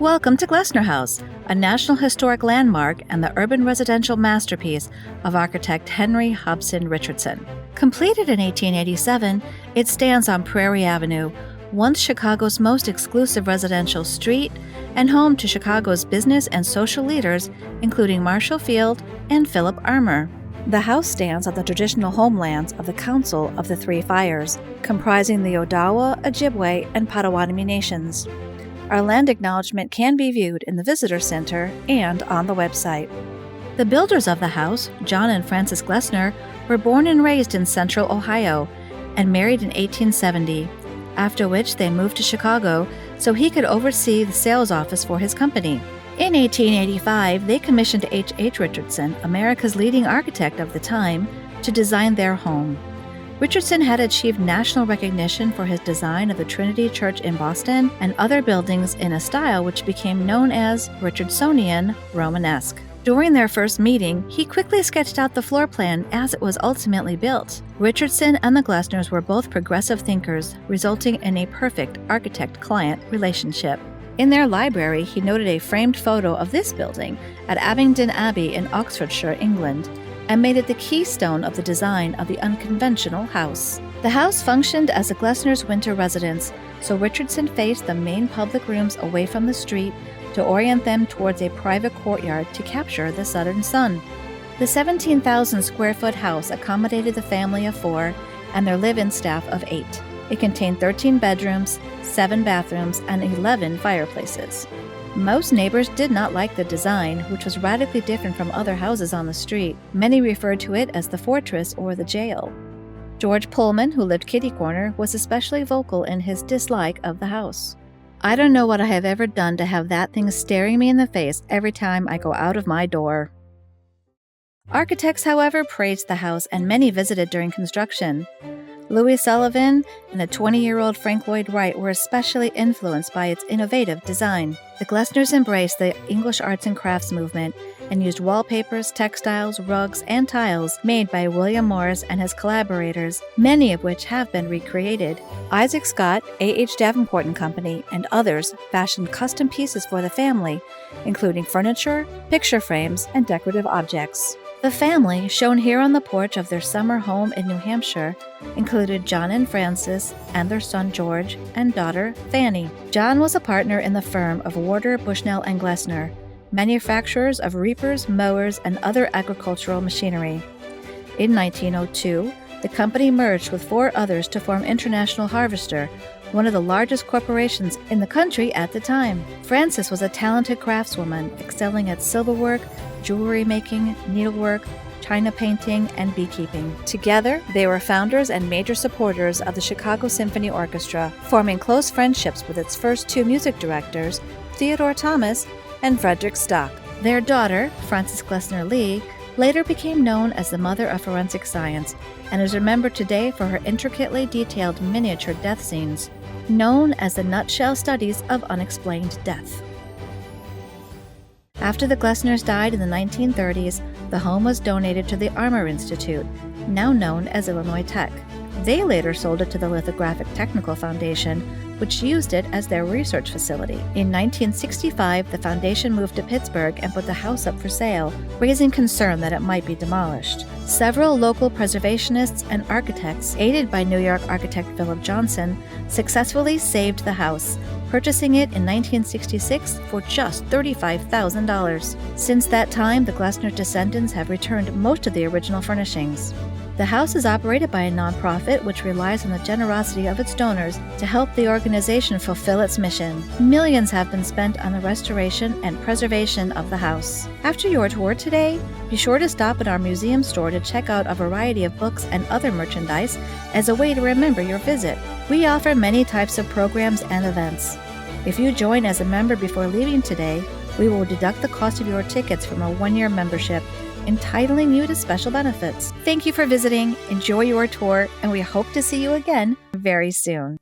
Welcome to Glessner House, a National Historic Landmark and the urban residential masterpiece of architect Henry Hobson Richardson. Completed in 1887, it stands on Prairie Avenue, once Chicago's most exclusive residential street and home to Chicago's business and social leaders, including Marshall Field and Philip Armour. The house stands on the traditional homelands of the Council of the Three Fires, comprising the Odawa, Ojibwe, and Potawatomi nations. Our land acknowledgement can be viewed in the Visitor Center and on the website. The builders of the house, John and Frances Glessner, were born and raised in Central Ohio and married in 1870, after which they moved to Chicago so he could oversee the sales office for his company. In 1885, they commissioned H. Richardson, America's leading architect of the time, to design their home. Richardson had achieved national recognition for his design of the Trinity Church in Boston and other buildings in a style which became known as Richardsonian Romanesque. During their first meeting, he quickly sketched out the floor plan as it was ultimately built. Richardson and the Glessners were both progressive thinkers, resulting in a perfect architect-client relationship. In their library, he noted a framed photo of this building at Abingdon Abbey in Oxfordshire, England, and made it the keystone of the design of the unconventional house. The house functioned as the Glessners' winter residence, so Richardson faced the main public rooms away from the street to orient them towards a private courtyard to capture the southern sun. The 17,000 square foot house accommodated the family of 4 and their live-in staff of 8. It contained 13 bedrooms, 7 bathrooms, and 11 fireplaces. Most neighbors did not like the design, which was radically different from other houses on the street. Many referred to it as the fortress or the jail. George Pullman, who lived kitty corner, was especially vocal in his dislike of the house. "I don't know what I have ever done to have that thing staring me in the face every time I go out of my door." Architects, however, praised the house, and many visited during construction. Louis Sullivan and the 20-year-old Frank Lloyd Wright were especially influenced by its innovative design. The Glessners embraced the English arts and crafts movement and used wallpapers, textiles, rugs, and tiles made by William Morris and his collaborators, many of which have been recreated. Isaac Scott, A.H. Davenport and Company, and others fashioned custom pieces for the family, including furniture, picture frames, and decorative objects. The family, shown here on the porch of their summer home in New Hampshire, included John and Frances and their son George and daughter Fanny. John was a partner in the firm of Warder, Bushnell and Glessner, manufacturers of reapers, mowers, and other agricultural machinery. In 1902, the company merged with 4 others to form International Harvester, one of the largest corporations in the country at the time. Frances was a talented craftswoman, excelling at silverwork, jewelry making, needlework, china painting, and beekeeping. Together, they were founders and major supporters of the Chicago Symphony Orchestra, forming close friendships with its first 2 music directors, Theodore Thomas and Frederick Stock. Their daughter, Frances Glessner Lee, later became known as the mother of forensic science and is remembered today for her intricately detailed miniature death scenes, known as the Nutshell Studies of Unexplained Death. After the Glessners died in the 1930s, the home was donated to the Armour Institute, now known as Illinois Tech. They later sold it to the Lithographic Technical Foundation, which used it as their research facility. In 1965, the foundation moved to Pittsburgh and put the house up for sale, raising concern that it might be demolished. Several local preservationists and architects, aided by New York architect Philip Johnson, successfully saved the house, purchasing it in 1966 for just $35,000. Since that time, the Glessner descendants have returned most of the original furnishings. The house is operated by a nonprofit which relies on the generosity of its donors to help the organization fulfill its mission. Millions have been spent on the restoration and preservation of the house. After your tour today, be sure to stop at our museum store to check out a variety of books and other merchandise as a way to remember your visit. We offer many types of programs and events. If you join as a member before leaving today, we will deduct the cost of your tickets from a 1-year membership, entitling you to special benefits. Thank you for visiting, enjoy your tour, and we hope to see you again very soon.